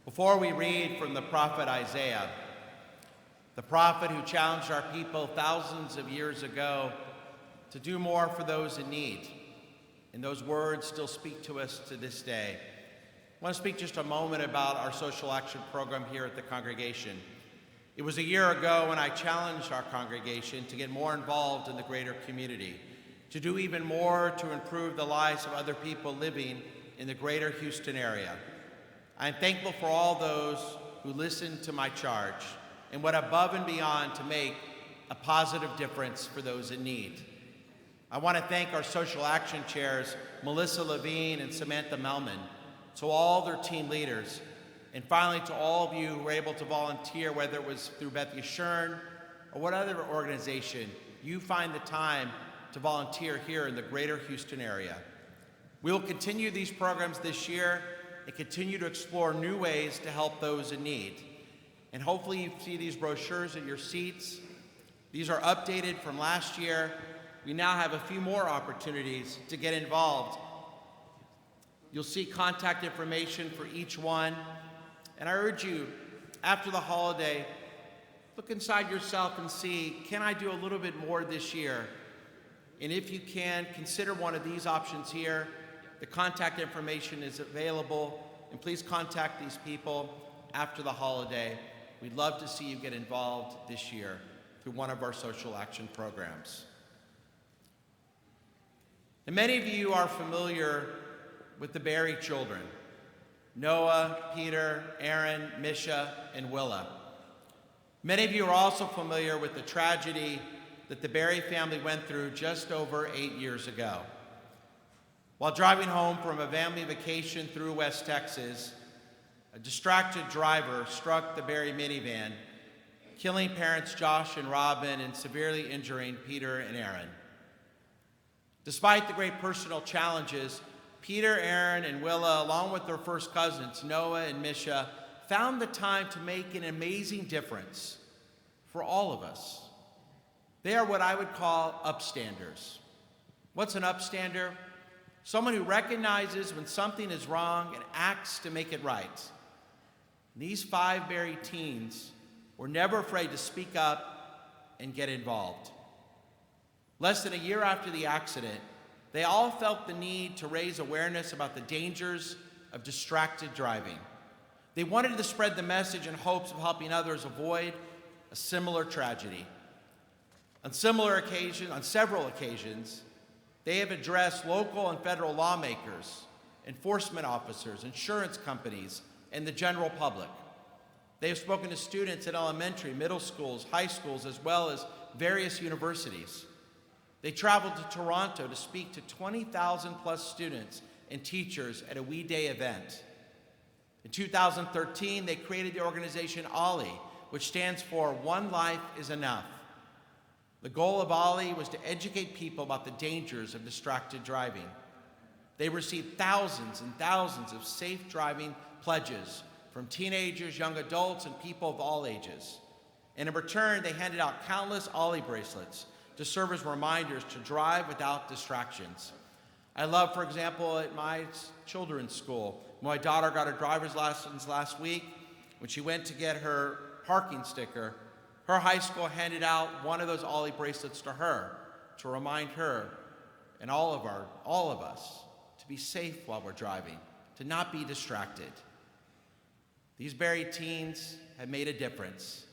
Before we read from the prophet Isaiah, the prophet who challenged our people thousands of years ago to do more for those in need, and those words still speak to us to this day. I want to speak just a moment about our social action program here at the congregation. It was a year ago when I challenged our congregation to get more involved in the greater community, to do even more to improve the lives of other people living in the greater Houston area. I am thankful for all those who listened to my charge and went above and beyond to make a positive difference for those in need. I want to thank our social action chairs, Melissa Levine and Samantha Melman, to all their team leaders, and finally to all of you who were able to volunteer, whether it was through Beth Yeshurun or what other organization you find the time to volunteer here in the greater Houston area. We will continue these programs this year and continue to explore new ways to help those in need. And hopefully you see these brochures at your seats. These are updated from last year. We now have a few more opportunities to get involved. You'll see contact information for each one. And I urge you, after the holiday, look inside yourself and see, can I do a little bit more this year? And if you can, consider one of these options here. The contact information is available, and please contact these people after the holiday. We'd love to see you get involved this year through one of our social action programs. And many of you are familiar with the Berry children, Noah, Peter, Aaron, Misha, and Willa. Many of you are also familiar with the tragedy that the Berry family went through just over 8 years ago. While driving home from a family vacation through West Texas, a distracted driver struck the Berry minivan, killing parents Josh and Robin and severely injuring Peter and Aaron. Despite the great personal challenges, Peter, Aaron, and Willa, along with their first cousins, Noah and Misha, found the time to make an amazing difference for all of us. They are what I would call upstanders. What's an upstander? Someone who recognizes when something is wrong and acts to make it right. These 5 Berry teens were never afraid to speak up and get involved. Less than a year after the accident, they all felt the need to raise awareness about the dangers of distracted driving. They wanted to spread the message in hopes of helping others avoid a similar tragedy. On several occasions, they have addressed local and federal lawmakers, enforcement officers, insurance companies, and the general public. They have spoken to students at elementary, middle schools, high schools, as well as various universities. They traveled to Toronto to speak to 20,000 plus students and teachers at a We Day event. In 2013, they created the organization OLLI, which stands for One Life is Enough. The goal of OLLI was to educate people about the dangers of distracted driving. They received thousands and thousands of safe driving pledges from teenagers, young adults, and people of all ages. And in return, they handed out countless OLLI bracelets to serve as reminders to drive without distractions. I love, for example, at my children's school, my daughter got her driver's license last week. When she went to get her parking sticker, her high school handed out one of those OLLI bracelets to her to remind her and all of us to be safe while we're driving, to not be distracted. These Berry teens have made a difference.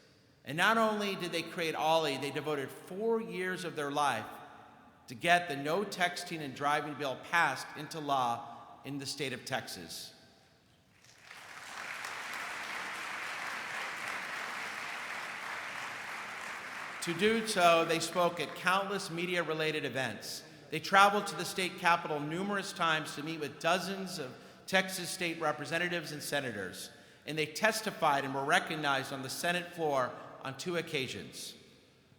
And not only did they create OLLI, they devoted 4 years of their life to get the no texting and driving bill passed into law in the state of Texas. To do so, they spoke at countless media-related events. They traveled to the state capitol numerous times to meet with dozens of Texas state representatives and senators, and they testified and were recognized on the Senate floor on 2 occasions.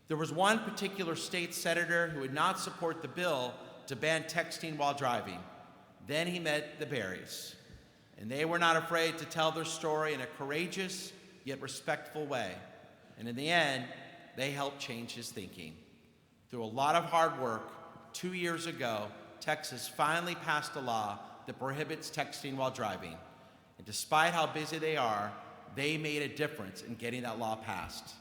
There was one particular state senator who would not support the bill to ban texting while driving. Then he met the Berrys, and they were not afraid to tell their story in a courageous yet respectful way. And in the end, they helped change his thinking. Through a lot of hard work, 2 years ago, Texas finally passed a law that prohibits texting while driving. And despite how busy they are, they made a difference in getting that law passed.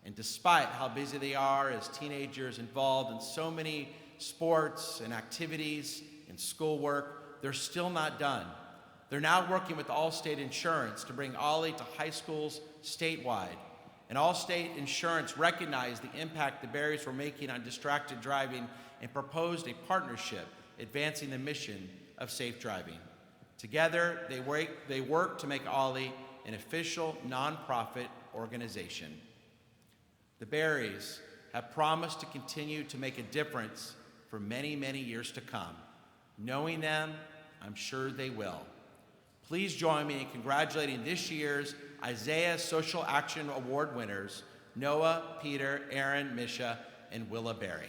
And despite how busy they are as teenagers involved in so many sports and activities and schoolwork, they're still not done. They're now working with Allstate Insurance to bring Ollie to high schools statewide. And Allstate Insurance recognized the impact the Berries were making on distracted driving and proposed a partnership advancing the mission of safe driving. Together, they work to make Ollie an official nonprofit organization. The Berries have promised to continue to make a difference for many, many years to come. Knowing them, I'm sure they will. Please join me in congratulating this year's Isaiah Social Action Award winners, Noah, Peter, Aaron, Misha, and Willa Berry.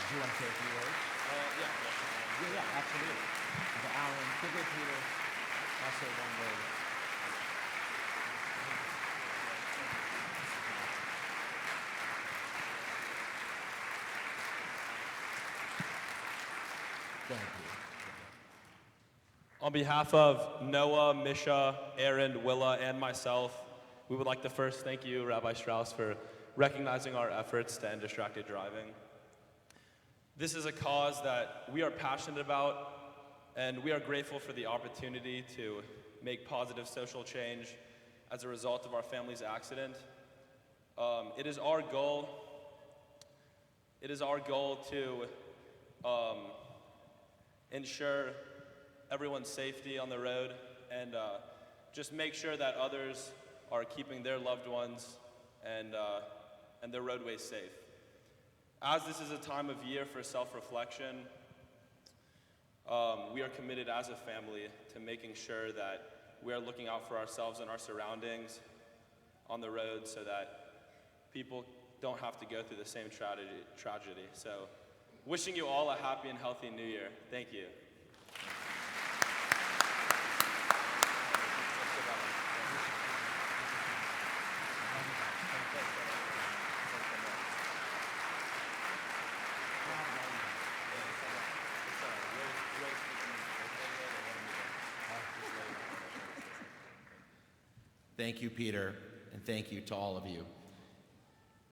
Do you want to say a few words? Yeah, absolutely. To Alan, give it Peter. I'll say one word. Go ahead, Peter. On behalf of Noah, Misha, Aaron, Willa, and myself, we would like to first thank you, Rabbi Strauss, for recognizing our efforts to end distracted driving. This is a cause that we are passionate about, and we are grateful for the opportunity to make positive social change as a result of our family's accident. It is our goal to ensure everyone's safety on the road and just make sure that others are keeping their loved ones and their roadways safe. As this is a time of year for self-reflection, we are committed as a family to making sure that we are looking out for ourselves and our surroundings on the road so that people don't have to go through the same tragedy. So, wishing you all a happy and healthy New Year. Thank you. Thank you, Peter, and thank you to all of you.